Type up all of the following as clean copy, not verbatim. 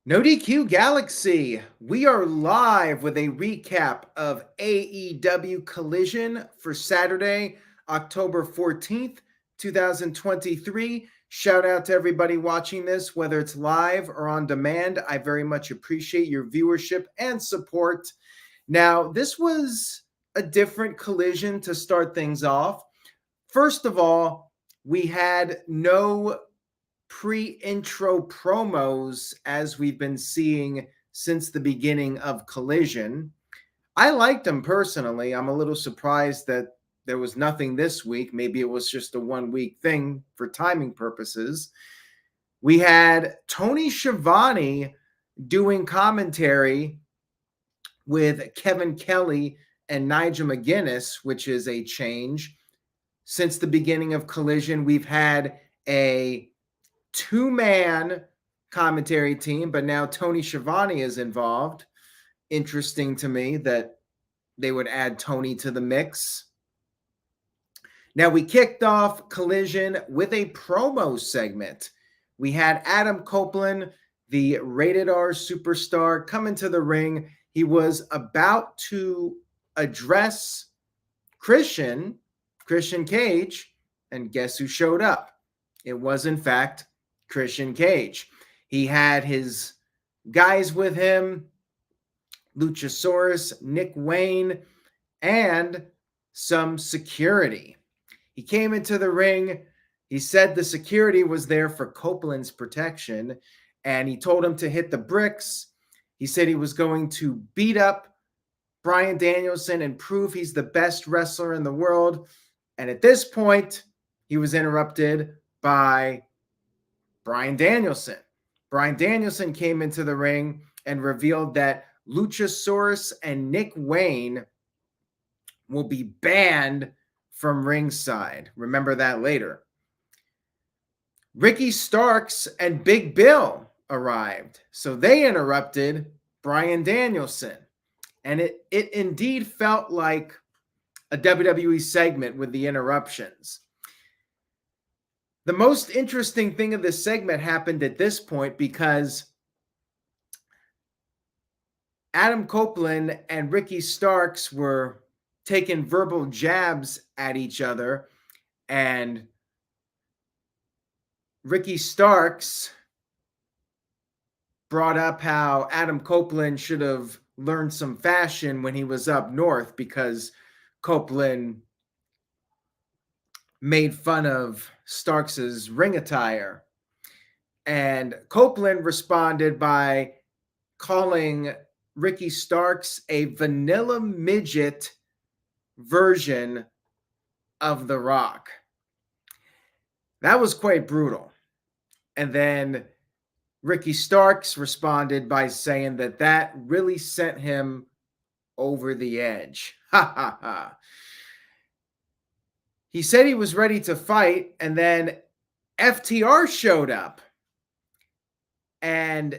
No DQ Galaxy, we are live with a recap of AEW Collision for Saturday, October 14th, 2023. Shout out to everybody watching this, whether it's live or on demand. I very much appreciate your viewership and support. Now, this was a different Collision to start things off. First of all, we had no pre-intro promos as we've been seeing since the beginning of Collision. I liked them personally. I'm a little surprised that there was nothing this week. Maybe it was just a 1 week thing for timing purposes. We had Tony Schiavone doing commentary with Kevin Kelly and Nigel McGuinness, which is a change. Since the beginning of Collision, we've had a two-man commentary team, but now Tony Schiavone is involved. Interesting to me that they would add Tony to the mix. Now, we kicked off Collision with a promo segment. We had Adam Copeland, the rated R superstar, come into the ring. He was about to address Christian Cage, and guess who showed up? It was, in fact, Christian Cage. He had his guys with him, Luchasaurus, Nick Wayne, and some security. He came into the ring. He said the security was there for Copeland's protection, and he told him to hit the bricks. He said he was going to beat up Bryan Danielson and prove he's the best wrestler in the world. And at this point, he was interrupted by Bryan Danielson. Bryan Danielson came into the ring and revealed that Luchasaurus and Nick Wayne will be banned from ringside. Remember that later. Ricky Starks and Big Bill arrived, so they interrupted Bryan Danielson. And it indeed felt like a WWE segment with the interruptions. The most interesting thing of this segment happened at this point because Adam Copeland and Ricky Starks were taking verbal jabs at each other, and Ricky Starks brought up how Adam Copeland should have learned some fashion when he was up north because Copeland made fun of Starks's ring attire. And Copeland responded by calling Ricky Starks a vanilla midget version of The Rock. That was quite brutal. And then Ricky Starks responded by saying that really sent him over the edge. Ha ha ha. He said he was ready to fight, and then FTR showed up. And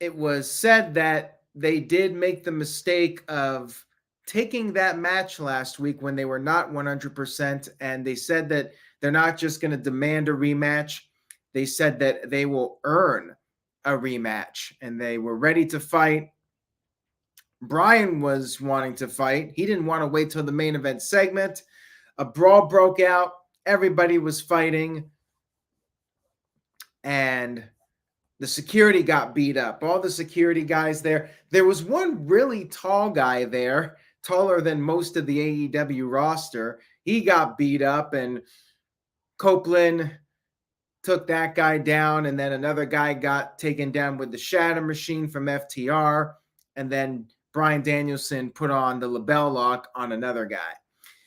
it was said that they did make the mistake of taking that match last week when they were not 100%, and they said that they're not just going to demand a rematch. They said that they will earn a rematch, and they were ready to fight. Bryan was wanting to fight. He didn't want to wait till the main event segment. A brawl broke out. Everybody was fighting. And the security got beat up. All the security guys there. There was one really tall guy there, taller than most of the AEW roster. He got beat up, and Copeland took that guy down, and then another guy got taken down with the Shatter Machine from FTR, and then Bryan Danielson put on the LeBell Lock on another guy.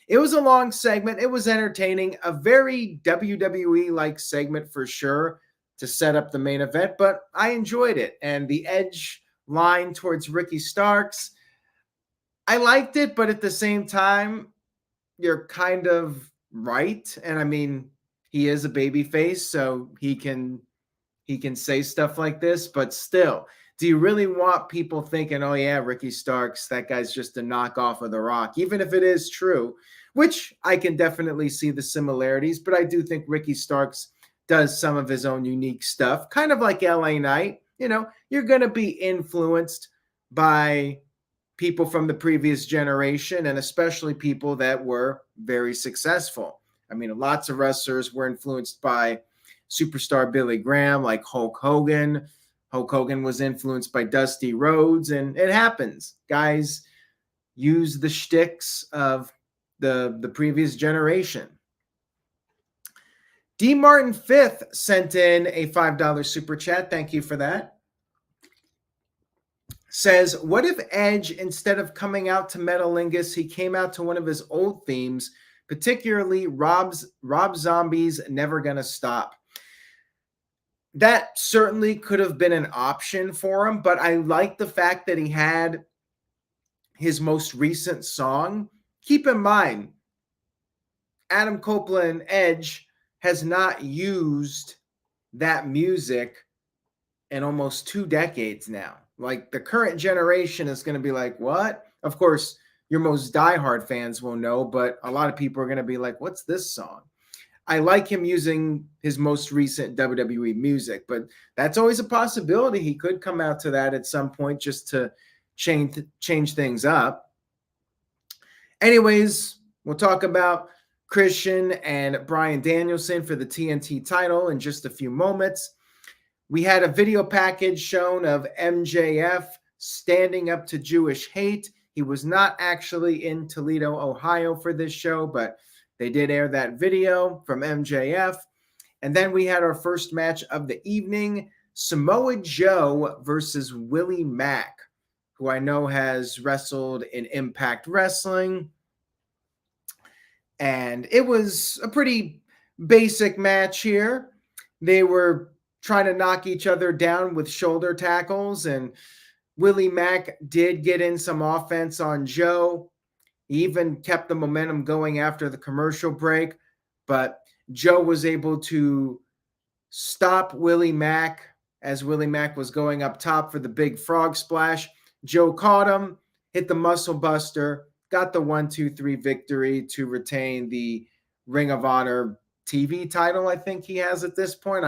It was a long segment. It was entertaining, a very WWE-like segment for sure to set up the main event, but I enjoyed it. And the edge line towards Ricky Starks, I liked it, but at the same time, you're kind of right. And I mean, he is a babyface, so he can say stuff like this, but still, do you really want people thinking, oh yeah, Ricky Starks, that guy's just a knockoff of The Rock, even if it is true, which I can definitely see the similarities, but I do think Ricky Starks does some of his own unique stuff, kind of like LA Knight. you're going to be influenced by people from the previous generation, and especially people that were very successful. I mean, lots of wrestlers were influenced by superstar Billy Graham, like Hulk Hogan. Hulk Hogan was influenced by Dusty Rhodes, and it happens. Guys use the shticks of the previous generation. D. Martin Fifth sent in a $5 super chat. Thank you for that. Says, what if Edge, instead of coming out to Metalingus, he came out to one of his old themes, particularly Rob Zombie's Never Gonna Stop? That certainly could have been an option for him, but I like the fact that he had his most recent song. Keep in mind, Adam Copeland Edge has not used that music in almost 2 decades now. Like, the current generation is going to be like, what? Of course, your most diehard fans will know, but a lot of people are going to be like, what's this song? I like him using his most recent WWE music, but that's always a possibility. He could come out to that at some point just to change things up. Anyways, we'll talk about Christian and Bryan Danielson for the TNT title in just a few moments. We had a video package shown of MJF standing up to Jewish hate. He was not actually in Toledo, Ohio for this show, but they did air that video from MJF. And then we had our first match of the evening, Samoa Joe versus Willie Mack, who I know has wrestled in Impact Wrestling. And it was a pretty basic match here. They were trying to knock each other down with shoulder tackles, and Willie Mack did get in some offense on Joe. He even kept the momentum going after the commercial break, but Joe was able to stop Willie Mack as Willie Mack was going up top for the big frog splash. Joe caught him, hit the muscle buster, got the 1-2-3 victory to retain the Ring of Honor TV title. I think he has at this point.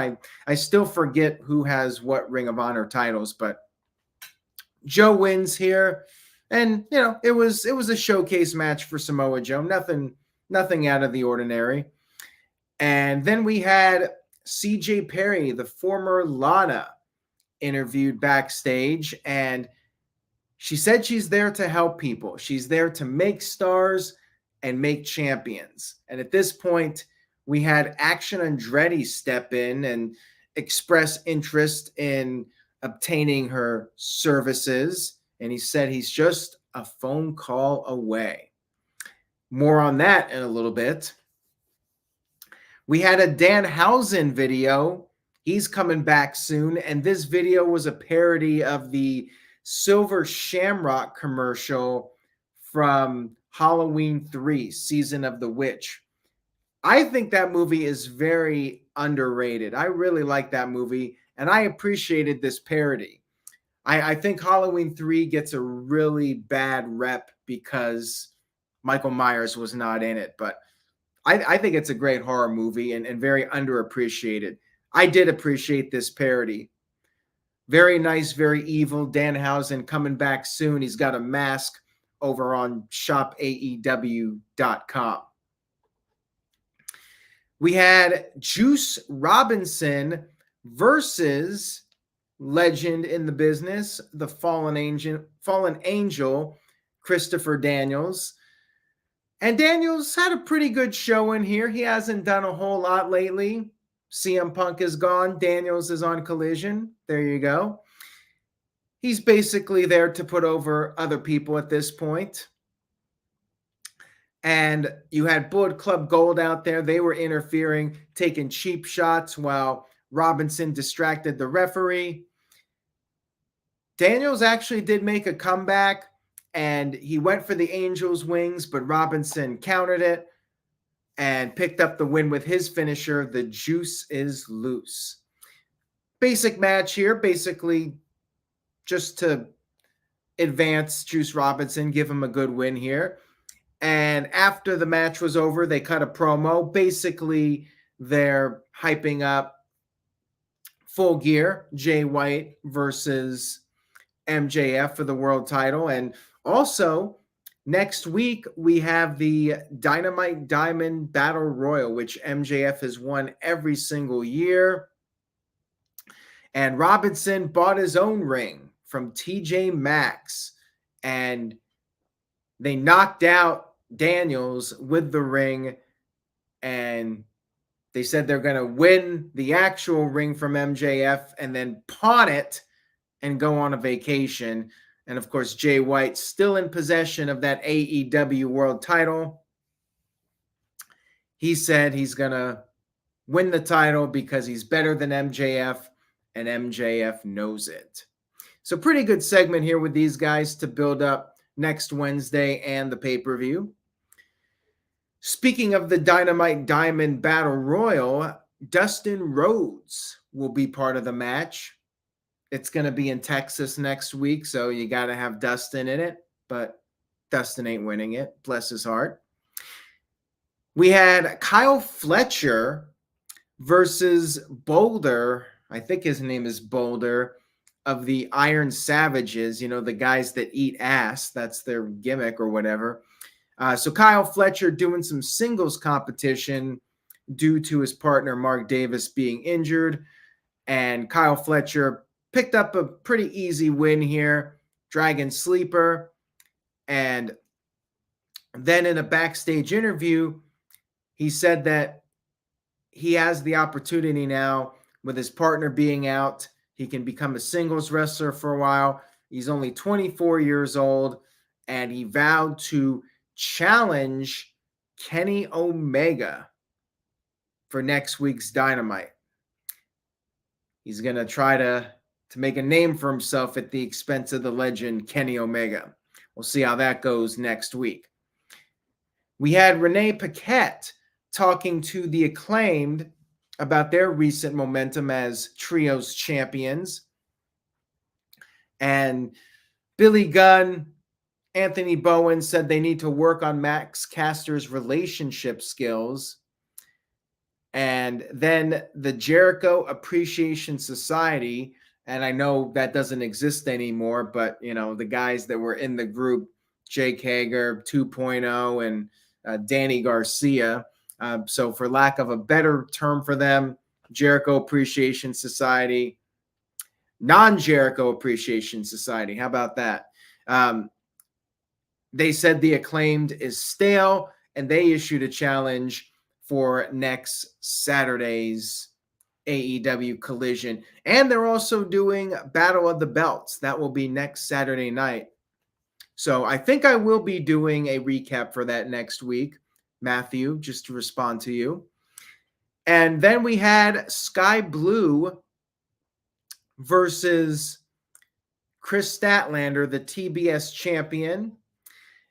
I still forget who has what Ring of Honor titles, but Joe wins here. And, it was a showcase match for Samoa Joe. Nothing out of the ordinary. And then we had CJ Perry, the former Lana, interviewed backstage. And she said she's there to help people. She's there to make stars and make champions. And at this point, we had Action Andretti step in and express interest in obtaining her services. And he said he's just a phone call away. More on that in a little bit. We had a Danhausen video. He's coming back soon. And this video was a parody of the Silver Shamrock commercial from Halloween 3, Season of the Witch. I think that movie is very underrated. I really like that movie, and I appreciated this parody. I think Halloween 3 gets a really bad rep because Michael Myers was not in it, but I think it's a great horror movie and very underappreciated. I did appreciate this parody. Very nice, very evil. Danhausen coming back soon. He's got a mask over on shopaew.com. We had Juice Robinson versus legend in the business, the fallen angel, Christopher Daniels. And Daniels had a pretty good show in here. He hasn't done a whole lot lately. CM Punk is gone. Daniels is on Collision. There you go. He's basically there to put over other people at this point. And you had Bullet Club Gold out there. They were interfering, taking cheap shots while Robinson distracted the referee. Daniels actually did make a comeback, and he went for the Angel's wings, but Robinson countered it and picked up the win with his finisher, the Juice is Loose. Basic match here, basically just to advance Juice Robinson, give him a good win here. And after the match was over, they cut a promo. Basically, they're hyping up Full Gear, Jay White versus MJF for the world title. And also, next week, we have the Dynamite Diamond Battle Royal, which MJF has won every single year. And Robinson bought his own ring from TJ Maxx, and they knocked out Daniels with the ring, and they said they're going to win the actual ring from MJF and then pawn it and go on a vacation. And of course, Jay White's still in possession of that AEW world title. He said he's going to win the title because he's better than MJF, and MJF knows it. So pretty good segment here with these guys to build up next Wednesday and the pay-per-view. Speaking of the Dynamite Diamond Battle Royal, Dustin Rhodes will be part of the match. It's going to be in Texas next week, so you got to have Dustin in it, but Dustin ain't winning it. Bless his heart. We had Kyle Fletcher versus Boulder. I think his name is Boulder, of the Iron Savages, the guys that eat ass. That's their gimmick or whatever. So Kyle Fletcher doing some singles competition due to his partner Mark Davis being injured. And Kyle Fletcher picked up a pretty easy win here, Dragon Sleeper. And then in a backstage interview, he said that he has the opportunity now, with his partner being out, he can become a singles wrestler for a while. He's only 24 years old, and he vowed to challenge Kenny Omega for next week's Dynamite. He's going to try to make a name for himself at the expense of the legend Kenny Omega. We'll see how that goes next week. We had Renee Paquette talking to the Acclaimed about their recent momentum as trios champions. And Billy Gunn, Anthony Bowen said they need to work on Max Caster's relationship skills. And then the Jericho Appreciation Society, and I know that doesn't exist anymore, but, the guys that were in the group, Jake Hager 2.0 and Danny Garcia. So for lack of a better term for them, Jericho Appreciation Society, non-Jericho Appreciation Society. How about that? They said the Acclaimed is stale, and they issued a challenge for next Saturday's AEW Collision. And they're also doing Battle of the Belts. That will be next Saturday night. So I think I will be doing a recap for that next week, Matthew, just to respond to you. And then we had Skye Blue versus Kris Statlander, the TBS champion.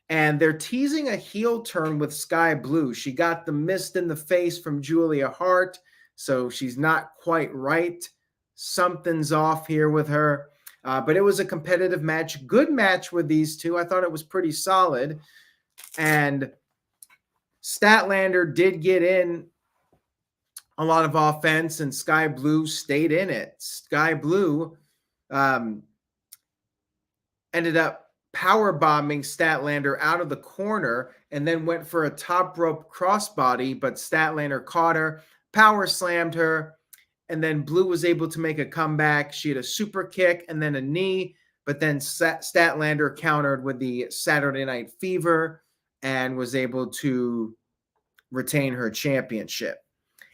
And they're teasing a heel turn with Skye Blue. She got the mist in the face from Julia Hart, so she's not quite right. Something's off here with her. But it was a competitive match. Good match with these two. I thought it was pretty solid. And Statlander did get in a lot of offense, and Skye Blue stayed in it. Skye Blue ended up power bombing Statlander out of the corner and then went for a top rope crossbody, but Statlander caught her, power slammed her, and then Blue was able to make a comeback. She had a super kick and then a knee, but then Statlander countered with the Saturday Night Fever and was able to retain her championship.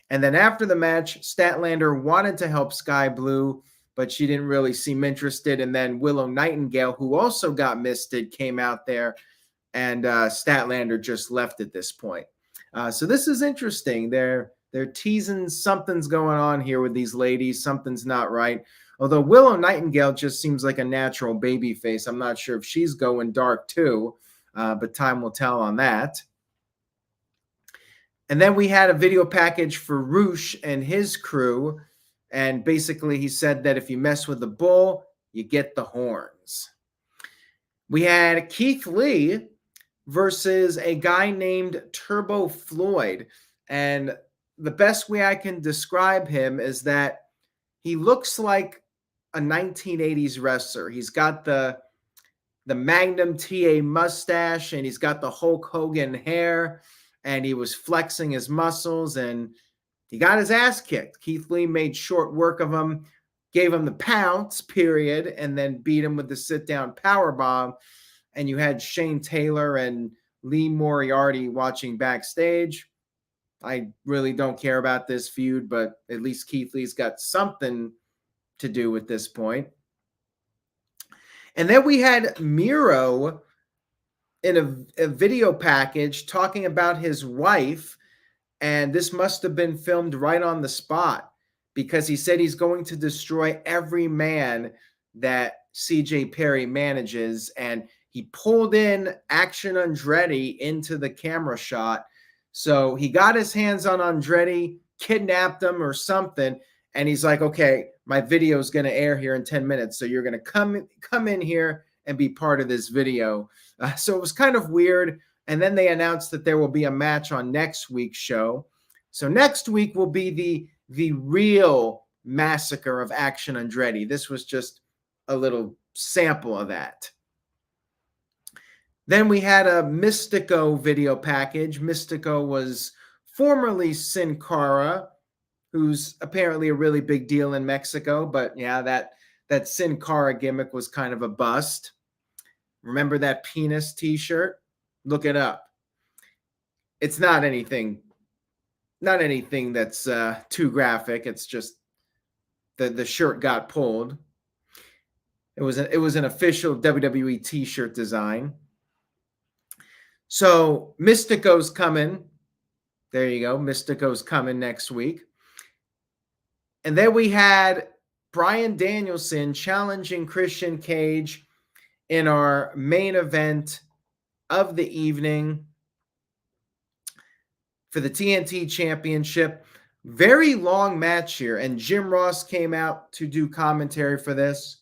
And then after the match, Statlander wanted to help Skye Blue, but she didn't really seem interested. And then Willow Nightingale, who also got misted, came out there, and Statlander just left at this point. So this is interesting. They're teasing something's going on here with these ladies. Something's not right. Although Willow Nightingale just seems like a natural baby face. I'm not sure if she's going dark too, but time will tell on that. And then we had a video package for Roosh and his crew. And basically he said that if you mess with the bull, you get the horns. We had Keith Lee versus a guy named Turbo Floyd. And the best way I can describe him is that he looks like a 1980s wrestler. He's got the Magnum TA mustache, and he's got the Hulk Hogan hair, and he was flexing his muscles, and he got his ass kicked. Keith Lee made short work of him, gave him the pounce, period, and then beat him with the sit-down powerbomb. And you had Shane Taylor and Lee Moriarty watching backstage. I really don't care about this feud, but at least Keith Lee's got something to do with this point. And then we had Miro in a video package talking about his wife, and this must have been filmed right on the spot because he said he's going to destroy every man that CJ Perry manages, and he pulled in Action Andretti into the camera shot. So he got his hands on Andretti, kidnapped him or something, and he's like, okay, my video is going to air here in 10 minutes, so you're going to come in here and be part of this video. So it was kind of weird. And then they announced that there will be a match on next week's show. So next week will be the real massacre of Action Andretti. This was just a little sample of that. Then we had a Mystico video package. Mystico was formerly Sin Cara, who's apparently a really big deal in Mexico. But yeah, that Sin Cara gimmick was kind of a bust. Remember that penis t-shirt? Look it up. It's not anything that's too graphic. It's just the shirt got pulled. It was an official WWE t-shirt design. So Mystico's coming. There you go. Mystico's coming next week. And then we had Bryan Danielson challenging Christian Cage in our main event of the evening for the TNT Championship. Very long match here, and Jim Ross came out to do commentary for this.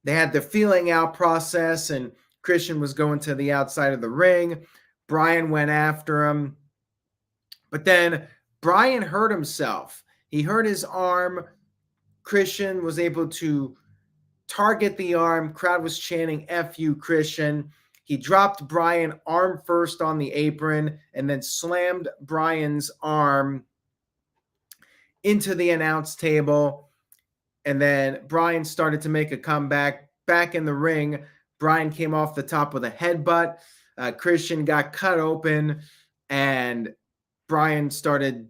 They had the feeling out process, and Christian was going to the outside of the ring. Bryan went after him, but then Bryan hurt himself. He hurt his arm. Christian was able to target the arm. Crowd was chanting, "F you, Christian." He dropped Bryan arm first on the apron and then slammed Bryan's arm into the announce table. And then Bryan started to make a comeback back in the ring. Bryan came off the top with a headbutt. Christian got cut open, and Bryan started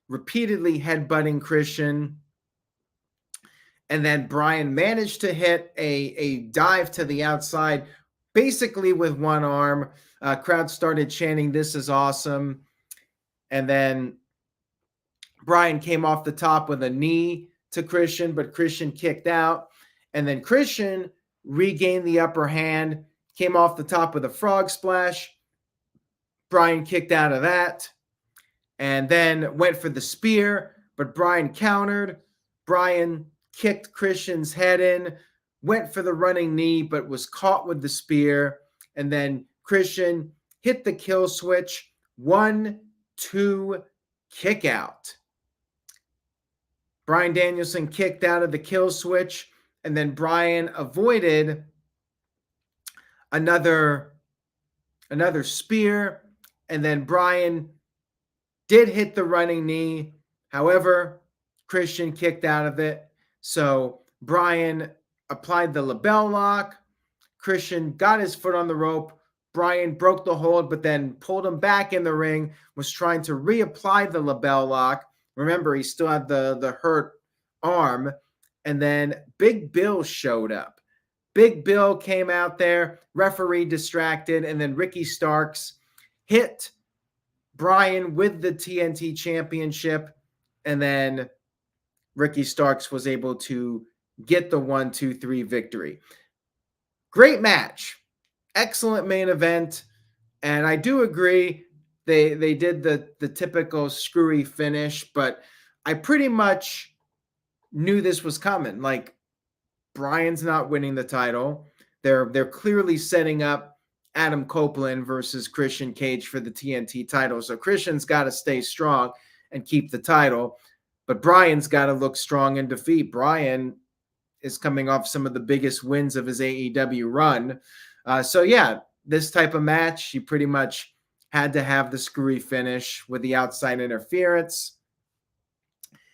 repeatedly headbutting Christian. And then Bryan managed to hit a dive to the outside, basically with one arm. Crowd started chanting, "This is awesome." And then Bryan came off the top with a knee to Christian, but Christian kicked out. And then Christian regained the upper hand, came off the top with a frog splash. Bryan kicked out of that and then went for the spear, but Bryan countered. Bryan kicked Christian's head in, went for the running knee, but was caught with the spear. And then Christian hit the kill switch. 1-2 kick out. Bryan Danielson kicked out of the kill switch, and then Bryan avoided another spear, and then Bryan did hit the running knee. However, Christian kicked out of it. So Bryan applied the label lock. Christian got his foot on the rope. Bryan broke the hold, but then pulled him back in the ring, was trying to reapply the label lock. Remember, he still had the hurt arm. And then Big Bill showed up. Big Bill came out there, referee distracted, and then Ricky Starks hit Bryan with the TNT Championship, and then Ricky Starks was able to get the 1-2-3 victory. Great match. Excellent main event. And I do agree they did the typical screwy finish, but I pretty much knew this was coming. Like, Bryan's not winning the title. They're clearly setting up Adam Copeland versus Christian Cage for the TNT title. So Christian's got to stay strong and keep the title. But Bryan's got to look strong in defeat. Bryan is coming off some of the biggest wins of his AEW run. So yeah, this type of match, you pretty much had to have the screwy finish with the outside interference.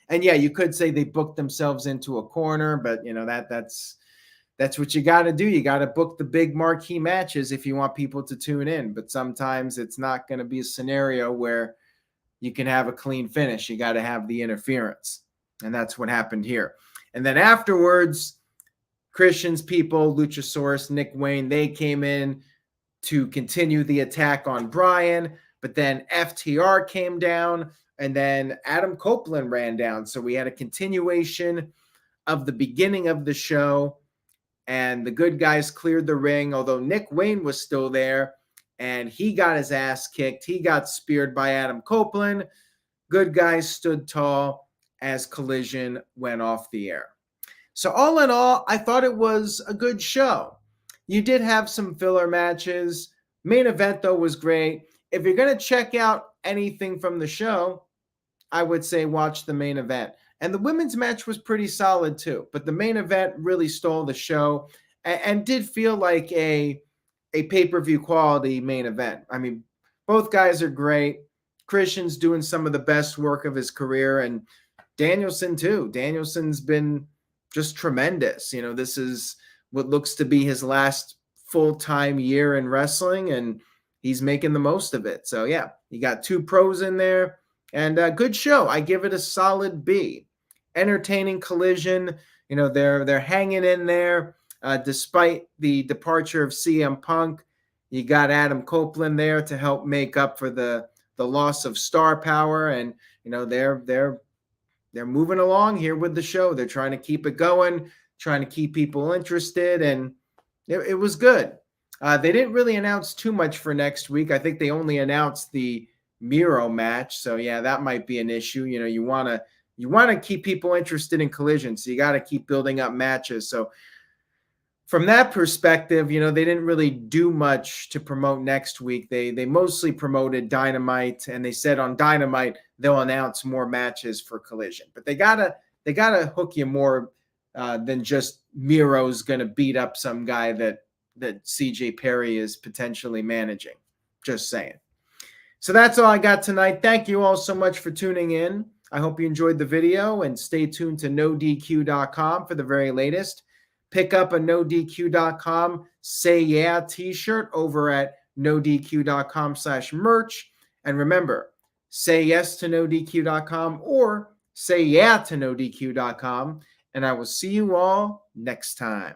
And yeah, you could say they booked themselves into a corner, but you know that's what you got to do. You got to book the big marquee matches if you want people to tune in. But sometimes it's not going to be a scenario where you can have a clean finish. You got to have the interference. And that's what happened here. And then afterwards, Christian's people, Luchasaurus, Nick Wayne, they came in to continue the attack on Bryan. But then FTR came down, and then Adam Copeland ran down. So we had a continuation of the beginning of the show, and the good guys cleared the ring, although Nick Wayne was still there, and he got his ass kicked. He got speared by Adam Copeland. Good guys stood tall as Collision went off the air. So all in all, I thought it was a good show. You did have some filler matches. Main event, though, was great. If you're going to check out anything from the show, I would say watch the main event. And the women's match was pretty solid too, but the main event really stole the show and did feel like a pay-per-view quality main event. I mean, both guys are great. Christian's doing some of the best work of his career, and Danielson too. Danielson's been just tremendous. You know, this is what looks to be his last full-time year in wrestling, and he's making the most of it. So yeah, you got two pros in there, and a good show. I give it a solid B. Entertaining Collision. You know, they're hanging in there despite the departure of CM Punk. You got Adam Copeland there to help make up for the loss of star power, and you know they're moving along here with the show. They're trying to keep it going, trying to keep people interested, and it was good. They didn't really announce too much for next week. I think they only announced the Miro match, so yeah, that might be an issue. You know, you want to keep people interested in Collision, so you got to keep building up matches. So from that perspective, you know, they didn't really do much to promote next week. They mostly promoted Dynamite, and they said on Dynamite they'll announce more matches for Collision. But they gotta hook you more than just Miro's gonna beat up some guy that CJ Perry is potentially managing. Just saying. So that's all I got tonight. Thank you all so much for tuning in. I hope you enjoyed the video, and stay tuned to NoDQ.com for the very latest. Pick up a NoDQ.com Say Yeah t-shirt over at NoDQ.com/merch. And remember, say yes to NoDQ.com or say yeah to NoDQ.com. And I will see you all next time.